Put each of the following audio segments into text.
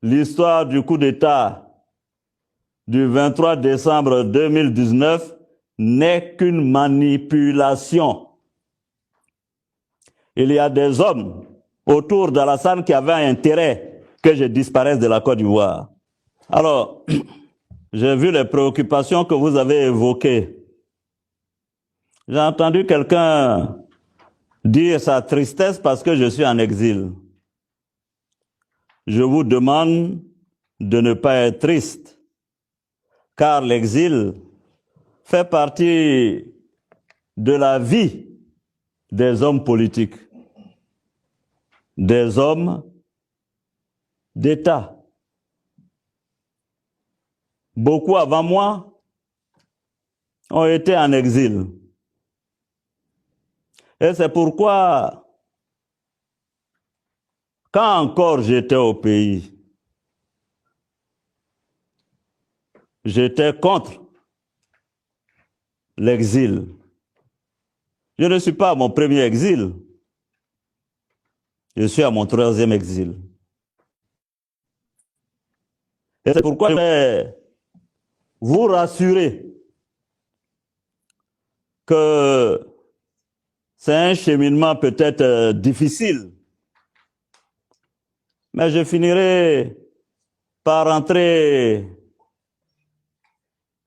l'histoire du coup d'État du 23 décembre 2019 n'est qu'une manipulation. Il y a des hommes autour d'Alassane qui avaient intérêt que je disparaisse de la Côte d'Ivoire. Alors, j'ai vu les préoccupations que vous avez évoquées. J'ai entendu quelqu'un dire sa tristesse parce que je suis en exil. Je vous demande de ne pas être triste, car l'exil fait partie de la vie des hommes politiques, des hommes d'État. Beaucoup avant moi ont été en exil. Et c'est pourquoi, quand encore j'étais au pays, j'étais contre l'exil. Je ne suis pas à mon premier exil. Je suis à mon 3e exil. Et c'est pourquoi je vais vous rassurer que c'est un cheminement peut-être difficile, mais je finirai par rentrer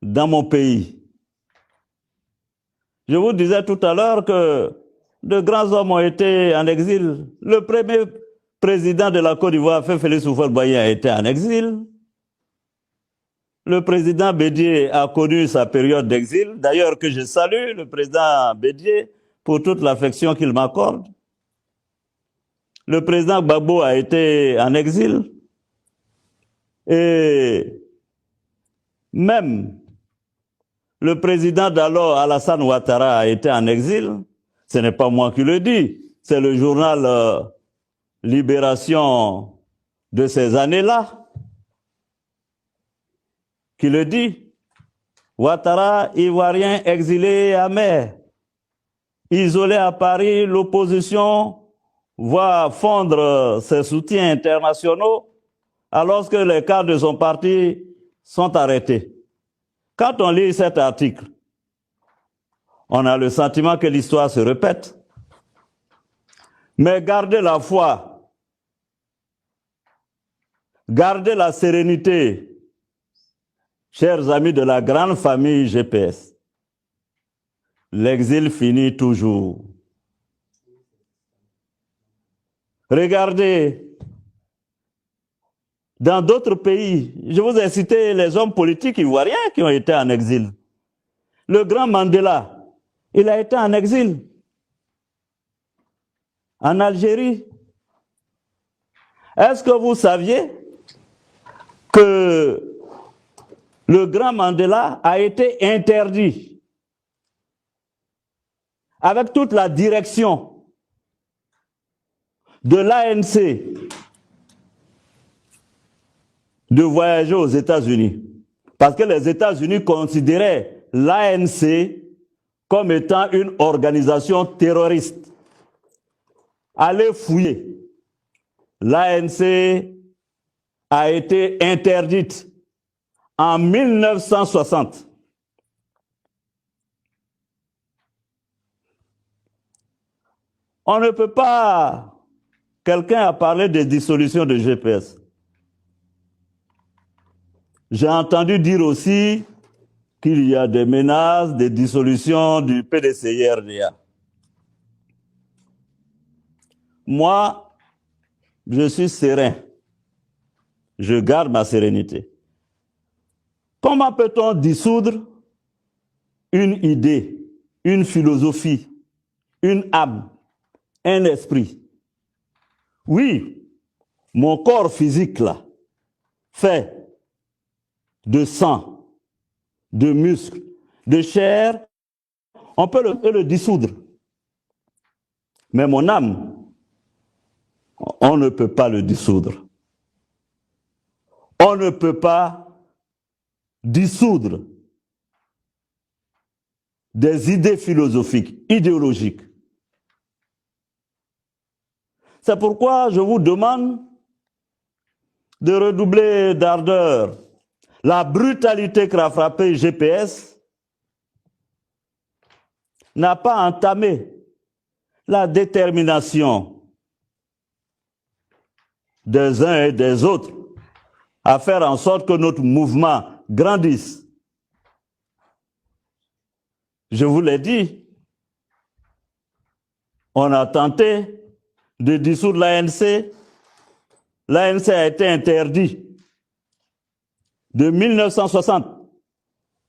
dans mon pays. Je vous disais tout à l'heure que de grands hommes ont été en exil. Le premier président de la Côte d'Ivoire, Félix Houphouët-Boigny, a été en exil. Le président Bédié a connu sa période d'exil. D'ailleurs, que je salue le président Bédié pour toute l'affection qu'il m'accorde. Le président Gbagbo a été en exil. Et même le président d'alors, Alassane Ouattara, a été en exil. Ce n'est pas moi qui le dis, c'est le journal Libération de ces années-là qui le dit. Ouattara, Ivoirien exilé et amer. Isolé à Paris, l'opposition voit fondre ses soutiens internationaux alors que les cadres de son parti sont arrêtés. Quand on lit cet article, on a le sentiment que l'histoire se répète. Mais gardez la foi, gardez la sérénité, chers amis de la grande famille GPS. L'exil finit toujours. Regardez, dans d'autres pays, je vous ai cité les hommes politiques ivoiriens qui ont été en exil. Le grand Mandela, il a été en exil. En Algérie. Est-ce que vous saviez que le grand Mandela a été interdit avec toute la direction de l'ANC de voyager aux États-Unis? Parce que les États-Unis considéraient l'ANC comme étant une organisation terroriste. Allez fouiller. L'ANC a été interdite en 1960. On ne peut pas... Quelqu'un a parlé de dissolution de GPS. J'ai entendu dire aussi qu'il y a des menaces de dissolution du PDCI-RDA. Moi, je suis serein. Je garde ma sérénité. Comment peut-on dissoudre une idée, une philosophie, une âme, un esprit? Oui, mon corps physique là, fait de sang, de muscles, de chair, on peut le dissoudre. Mais mon âme, on ne peut pas le dissoudre. On ne peut pas dissoudre des idées philosophiques, idéologiques. C'est pourquoi je vous demande de redoubler d'ardeur. La brutalité qui a frappé GPS n'a pas entamé la détermination des uns et des autres à faire en sorte que notre mouvement grandisse. Je vous l'ai dit, on a tenté de dissoudre l'ANC. L'ANC a été interdit de 1960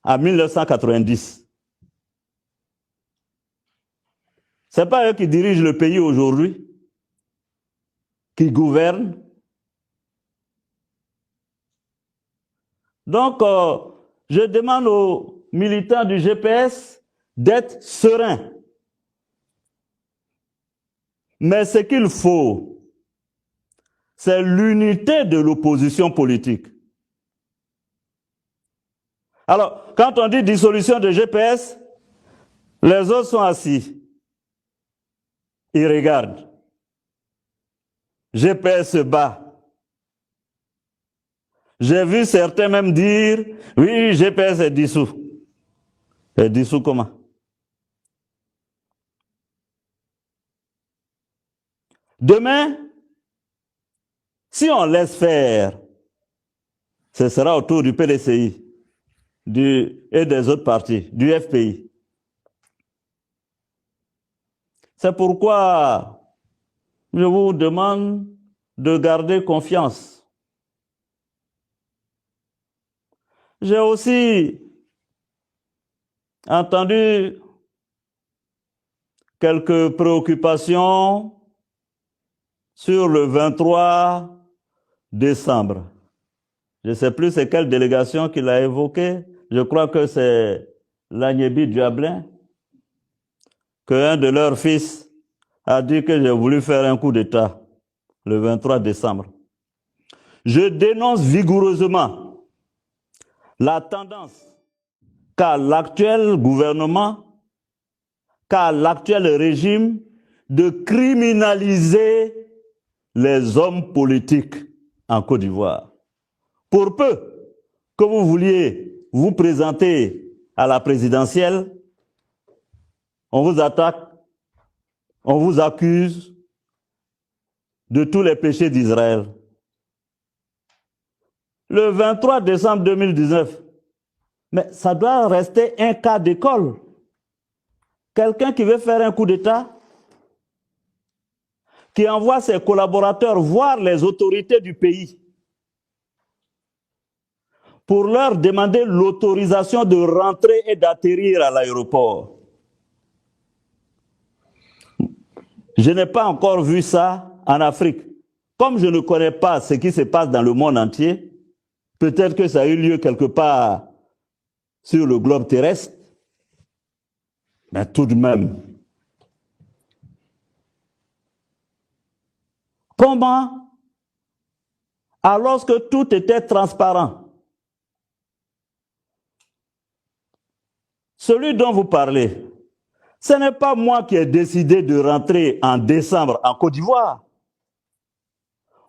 à 1990. Ce n'est pas eux qui dirigent le pays aujourd'hui, qui gouvernent. Donc, je demande aux militants du GPS d'être sereins. Mais ce qu'il faut, c'est l'unité de l'opposition politique. Alors, quand on dit dissolution de GPS, les autres sont assis. Ils regardent. GPS se bat. J'ai vu certains même dire, oui, GPS est dissous. Est dissous comment? Demain, si on laisse faire, ce sera autour du PDCI et des autres partis, du FPI. C'est pourquoi je vous demande de garder confiance. J'ai aussi entendu quelques préoccupations sur le 23 décembre. Je ne sais plus c'est quelle délégation qu'il a évoquée. Je crois que c'est l'Agnébi Diablin, qu'un de leurs fils a dit que j'ai voulu faire un coup d'État le 23 décembre. Je dénonce vigoureusement la tendance qu'a l'actuel gouvernement, qu'a l'actuel régime de criminaliser les hommes politiques en Côte d'Ivoire. Pour peu que vous vouliez vous présenter à la présidentielle, on vous attaque, on vous accuse de tous les péchés d'Israël. Le 23 décembre 2019, mais ça doit rester un cas d'école. Quelqu'un qui veut faire un coup d'État, qui envoie ses collaborateurs voir les autorités du pays pour leur demander l'autorisation de rentrer et d'atterrir à l'aéroport. Je n'ai pas encore vu ça en Afrique. Comme je ne connais pas ce qui se passe dans le monde entier, peut-être que ça a eu lieu quelque part sur le globe terrestre, mais tout de même. Comment, alors que tout était transparent, celui dont vous parlez, ce n'est pas moi qui ai décidé de rentrer en décembre en Côte d'Ivoire.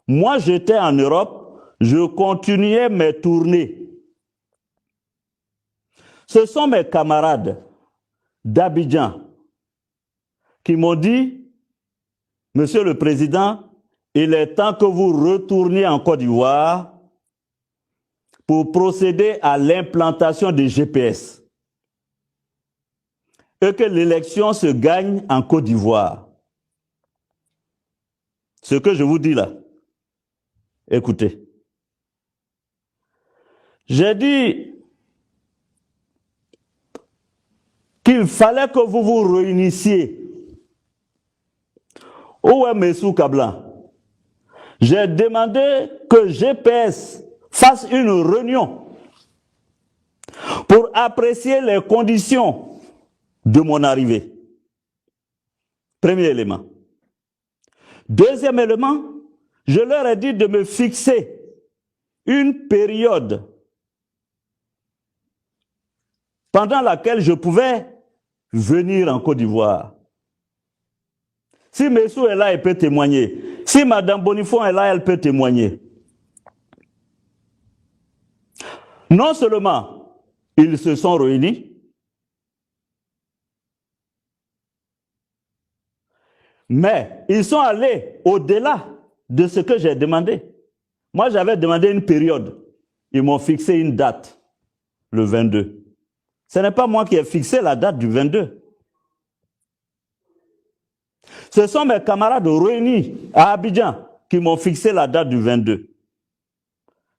Moi, j'étais en Europe, je continuais mes tournées. Ce sont mes camarades d'Abidjan qui m'ont dit, Monsieur le Président, il est temps que vous retourniez en Côte d'Ivoire pour procéder à l'implantation des GPS et que l'élection se gagne en Côte d'Ivoire. Ce que je vous dis là, écoutez. J'ai dit qu'il fallait que vous vous réunissiez. Où est Messou Kablan? J'ai demandé que GPS fasse une réunion pour apprécier les conditions de mon arrivée. Premier élément. Deuxième élément, je leur ai dit de me fixer une période pendant laquelle je pouvais venir en Côte d'Ivoire. Si Messou est là, il peut témoigner. Si Madame Bonifon est là, elle peut témoigner. Non seulement ils se sont réunis, mais ils sont allés au-delà de ce que j'ai demandé. Moi, j'avais demandé une période. Ils m'ont fixé une date, le 22. Ce n'est pas moi qui ai fixé la date du 22. Ce sont mes camarades réunis à Abidjan qui m'ont fixé la date du 22.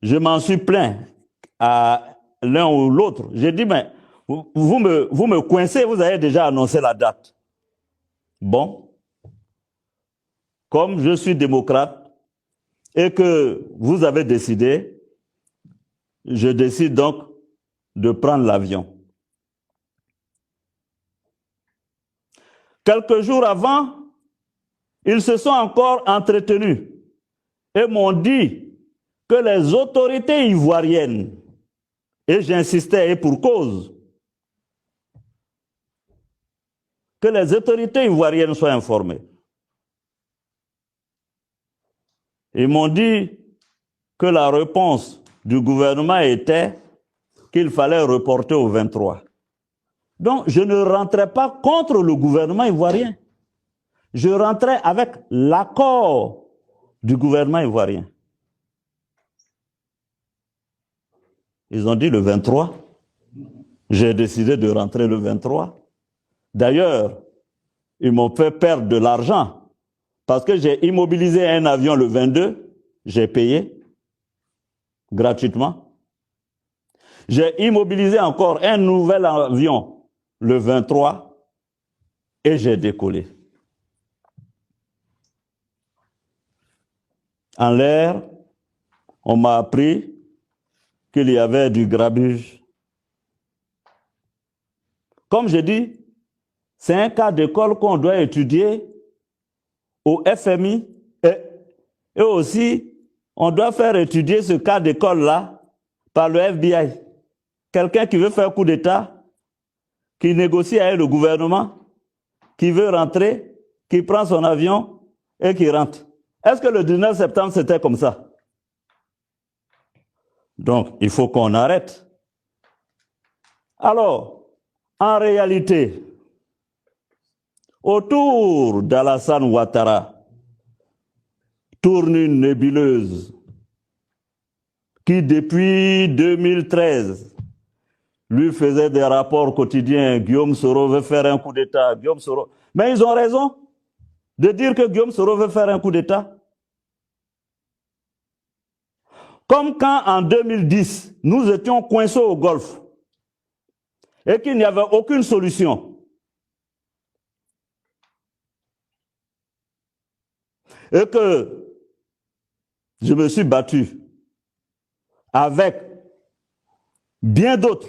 Je m'en suis plaint à l'un ou l'autre. J'ai dit, mais vous me coincez, vous avez déjà annoncé la date. Bon, comme je suis démocrate et que vous avez décidé, je décide donc de prendre l'avion. Quelques jours avant, ils se sont encore entretenus et m'ont dit que les autorités ivoiriennes, et j'insistais, et pour cause, que les autorités ivoiriennes soient informées. Ils m'ont dit que la réponse du gouvernement était qu'il fallait reporter au 23. Donc, je ne rentrais pas contre le gouvernement ivoirien. Je rentrais avec l'accord du gouvernement ivoirien. Ils ont dit le 23. J'ai décidé de rentrer le 23. D'ailleurs, ils m'ont fait perdre de l'argent parce que j'ai immobilisé un avion le 22, j'ai payé gratuitement. J'ai immobilisé encore un nouvel avion le 23 et j'ai décollé. En l'air, on m'a appris qu'il y avait du grabuge. Comme je dis, c'est un cas d'école qu'on doit étudier au FMI et aussi on doit faire étudier ce cas d'école-là par le FBI. Quelqu'un qui veut faire coup d'État, qui négocie avec le gouvernement, qui veut rentrer, qui prend son avion et qui rentre. Est-ce que le 19 septembre, c'était comme ça? Donc, il faut qu'on arrête. Alors, en réalité, autour d'Alassane Ouattara tourne une nébuleuse qui, depuis 2013, lui faisait des rapports quotidiens. Guillaume Soro veut faire un coup d'État. Guillaume Soro. Mais ils ont raison de dire que Guillaume Soro veut faire un coup d'État. Comme quand en 2010, nous étions coincés au Golfe et qu'il n'y avait aucune solution. Et que je me suis battu avec bien d'autres.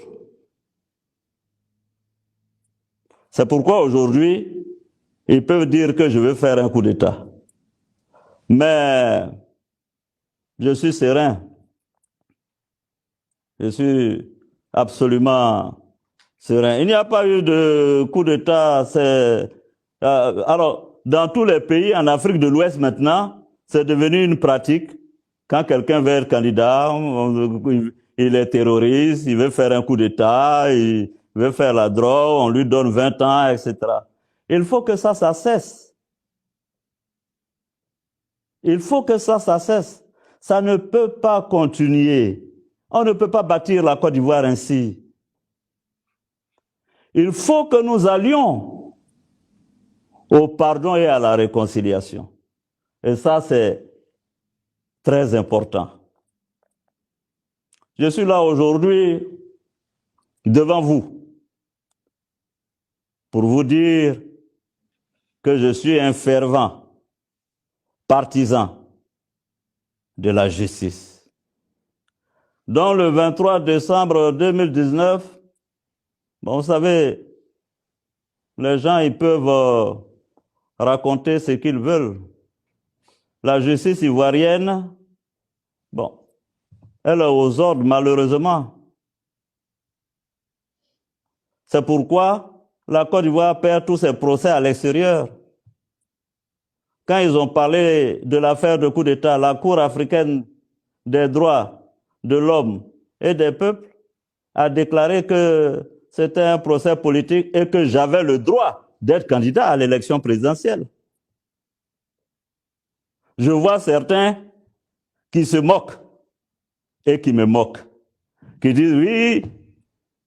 C'est pourquoi aujourd'hui, ils peuvent dire que je veux faire un coup d'État. Mais je suis serein. Je suis absolument serein. Il n'y a pas eu de coup d'État. Alors, dans tous les pays en Afrique de l'Ouest maintenant, c'est devenu une pratique. Quand quelqu'un veut être candidat, il est terroriste, il veut faire un coup d'État, il veut faire la drogue, on lui donne 20 ans, etc. Il faut que ça cesse. Il faut que ça cesse. Ça ne peut pas continuer. On ne peut pas bâtir la Côte d'Ivoire ainsi. Il faut que nous allions au pardon et à la réconciliation. Et ça, c'est très important. Je suis là aujourd'hui devant vous pour vous dire que je suis un fervent partisan de la justice. Donc le 23 décembre 2019, vous savez, les gens ils peuvent raconter ce qu'ils veulent. La justice ivoirienne, elle est aux ordres malheureusement. C'est pourquoi la Côte d'Ivoire perd tous ses procès à l'extérieur. Quand ils ont parlé de l'affaire de coup d'État, la Cour africaine des droits de l'homme et des peuples a déclaré que c'était un procès politique et que j'avais le droit d'être candidat à l'élection présidentielle. Je vois certains qui se moquent et qui me moquent, qui disent oui,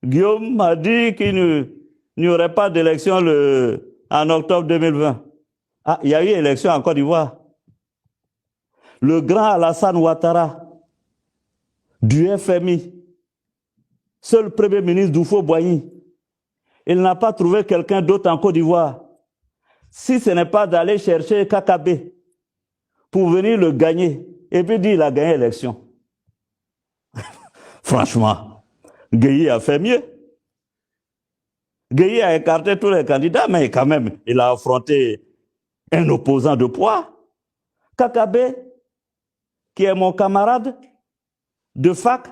Guillaume a dit qu'il n'y aurait pas d'élection en octobre 2020. Ah, il y a eu élection en Côte d'Ivoire. Le grand Alassane Ouattara du FMI, seul premier ministre d'Oufo-Boigny, il n'a pas trouvé quelqu'un d'autre en Côte d'Ivoire. Si ce n'est pas d'aller chercher Kakabé pour venir le gagner, et puis dire qu'il a gagné l'élection. Franchement, Gueye a fait mieux. Gueye a écarté tous les candidats, mais quand même, il a affronté un opposant de poids. Kakabé, qui est mon camarade de fac,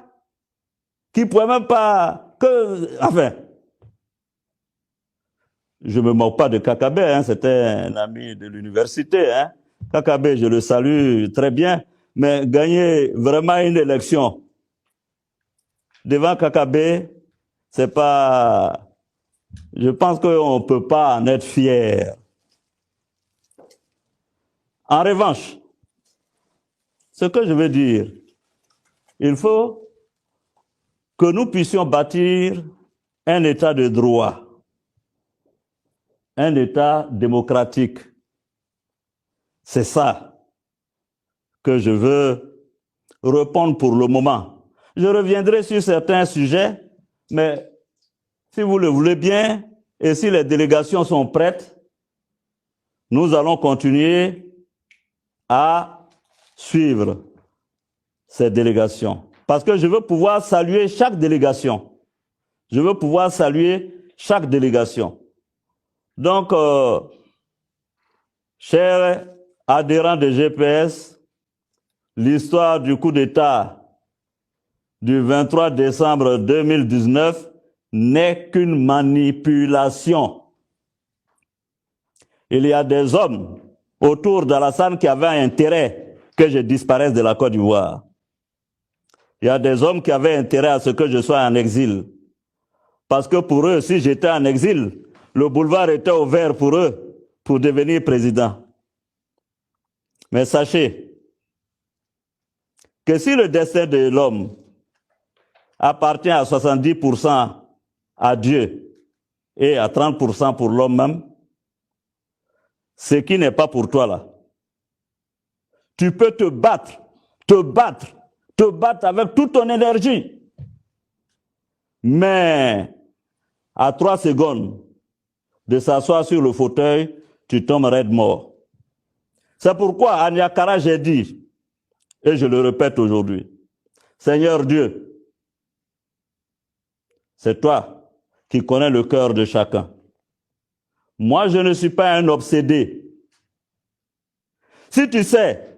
qui ne pouvait même pas enfin, je ne me moque pas de Kakabé, hein, c'était un ami de l'université. Hein. Kakabé, je le salue très bien, mais gagner vraiment une élection devant Kakabé, c'est pas... Je pense qu'on ne peut pas en être fier. En revanche, ce que je veux dire, il faut que nous puissions bâtir un État de droit, un État démocratique. C'est ça que je veux répondre pour le moment. Je reviendrai sur certains sujets, mais si vous le voulez bien, et si les délégations sont prêtes, nous allons continuer à suivre ces délégations. Parce que je veux pouvoir saluer chaque délégation. Je veux pouvoir saluer chaque délégation. Donc, chers adhérents de GPS, l'histoire du coup d'État du 23 décembre 2019 n'est qu'une manipulation. Il y a des hommes autour d'Alassane qui avaient intérêt que je disparaisse de la Côte d'Ivoire. Il y a des hommes qui avaient intérêt à ce que je sois en exil. Parce que pour eux, si j'étais en exil, le boulevard était ouvert pour eux pour devenir président. Mais sachez que si le destin de l'homme appartient à 70% à Dieu et à 30% pour l'homme même, ce qui n'est pas pour toi là. Tu peux te battre avec toute ton énergie. Mais à 3 secondes de s'asseoir sur le fauteuil, tu tombes raide mort. C'est pourquoi à Niakara, j'ai dit, et je le répète aujourd'hui, Seigneur Dieu, c'est toi qui connais le cœur de chacun. Moi, je ne suis pas un obsédé. Si tu sais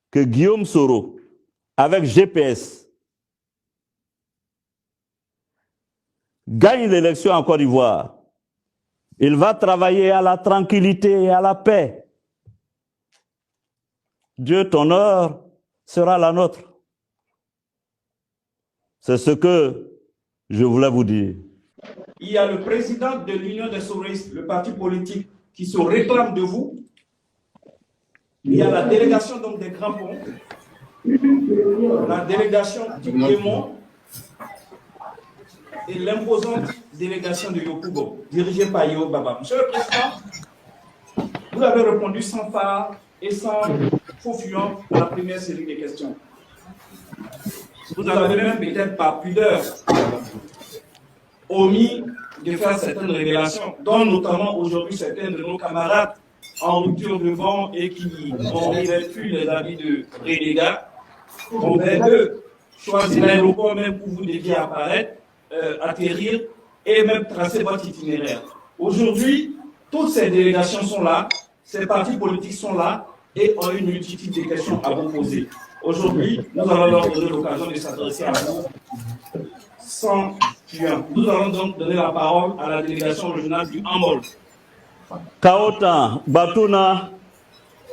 que Guillaume Soro, avec GPS, gagne l'élection en Côte d'Ivoire, il va travailler à la tranquillité et à la paix. Dieu, ton honneur sera la nôtre. C'est ce que je voulais vous dire. Il y a le président de l'Union des Souristes, le parti politique, qui se réclame de vous. Il y a la délégation donc des Grands Ponts, la délégation du Clément et l'imposante délégation de Yopougon, dirigée par Yo Baba. Monsieur le Président, vous avez répondu sans phare et sans faux fuyant à la première série des questions. Vous avez même peut-être par pudeur omis de faire certaines révélations, dont notamment aujourd'hui certains de nos camarades en rupture de vent et qui ont revêtu les habits de renégat, ont choisi l'aéroport même où vous deviez apparaître, atterrir et même tracer votre itinéraire. Aujourd'hui, toutes ces délégations sont là, ces partis politiques sont là et ont une multitude de questions à vous poser. Aujourd'hui, nous allons leur donner l'occasion de s'adresser à vous sans fuyant. Nous allons donc donner la parole à la délégation régionale du Hamol. Kaota, Batuna.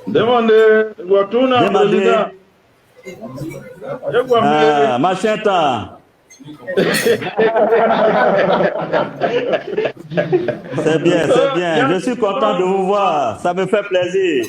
Demandez, Batuna, président. Machinta. C'est bien, c'est bien. Je suis content de vous voir. Ça me fait plaisir.